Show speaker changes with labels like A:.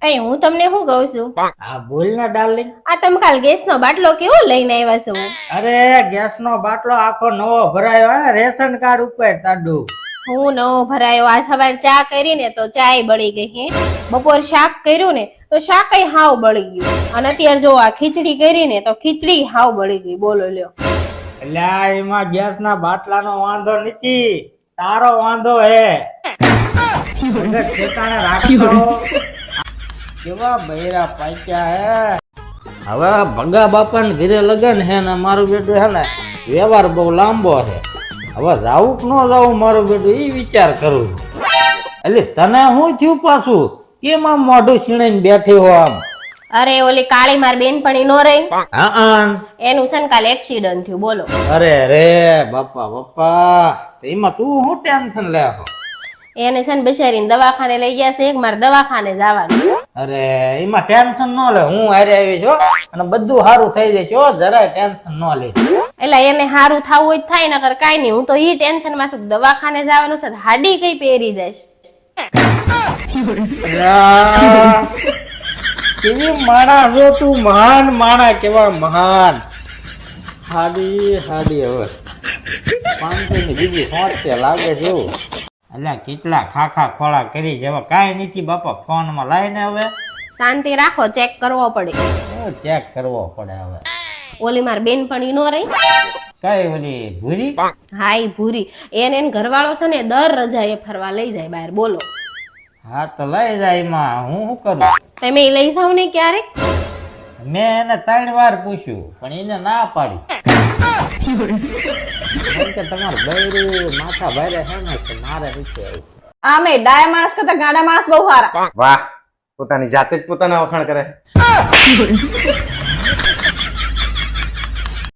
A: એ હું તમને શું કહું છું,
B: હા બોલ ને ડાર્લિંગ.
A: આ તમે કાલ ગેસનો બાટલો કેવો લઈને આવ્યા છો?
B: અરે ગેસનો બાટલો આખો નવો ભરાયો હે, રેશન કાર્ડ ઉપર તાડું.
A: હું નવો ભરાયો. આ સવારે ચા કરી ને તો ચાય બળી ગઈ. હે બપોર શાક કર્યું ને તો શાકય હાવ બળી ગયું. અને અત્યારે જો આ ખીચડી કરી ને તો ખીચડી હાવ બળી ગઈ. બોલો લ્યો.
B: એટલે એમાં ગેસના બાટલાનો વાંધો નથી, તારો વાંધો હે. એટલે ઠેકાણે રાખો. કેવા બૈરા પાક્યા હે. હવે ભગા બાપાને ઘરે લગન હે ને મારું બેટું હે ને વ્યવહાર બહુ લાંબો છે. હવે જાવું કે ન જાવું મારું બેટું ઈ વિચાર કરું. એટલે તને શું થયું પાછું? કેમ આમ મોઢું છીણીને બેઠી હો આમ?
A: અરે ઓલી કાળી માર બેનપણી નો રહી,
B: હા
A: એનું છે ને કાલે એક્સિડન્ટ થયું. બોલો.
B: અરે રે બાપા બાપા, એમાં તું શું ટેન્શન લે છો?
A: એને છે ને બિચારીને દવાખાને લઈ ગયા છે. મારે દવાખાને જવાનું.
B: અરે એમાં ટેન્શન ન લે, હું હારે આવી છું અને બધું સારું થઈ જશે હો, જરાય ટેન્શન ન લે.
A: એટલે એને સારું થવું હોય તો થાય, નકર કાઈ નહીં. હું તો ઈ ટેન્શન માં છું, દવાખાને જવાનું છે. હાડી કઈ પહેરી જાય?
B: કેવી માણા જો તું, મહાન માણા, કેવા મહાન. હાડી હાડી હવે 500 ની બીજી 70 લાગે છે એવું. એટલે કેટલા ખાખા ખોળા કરી છે, હવે કાંઈ નથી બાપા. ફોનમાં લાઈને હવે
A: શાંતિ રાખો, ચેક કરવો પડે.
B: ચેક કરવો પડે હવે.
A: ઓલી માર બેનપણી નો રહી,
B: કઈ ઓલી ભૂરી?
A: હા ઈ ભૂરી. એને ઘરવાળો છે ને દર રજાએ ફરવા લઈ જાય બહાર. બોલો.
B: હા તો લઈ જાય, એમાં હું શું કરું?
A: તમે ઈ લઈ જાવ ને ક્યારેક?
B: મેં એને 3 વાર પૂછ્યું પણ એને ના પાડી. કે તમારે બૈરું માથા ભારે છે ને કે મારે રીતે આવી.
C: આમે ડાયા માણસ કરતા ગાડા માણસ બહુ સારા.
D: વાહ, પોતાની જાતે જ પોતાના વખાણ કરે.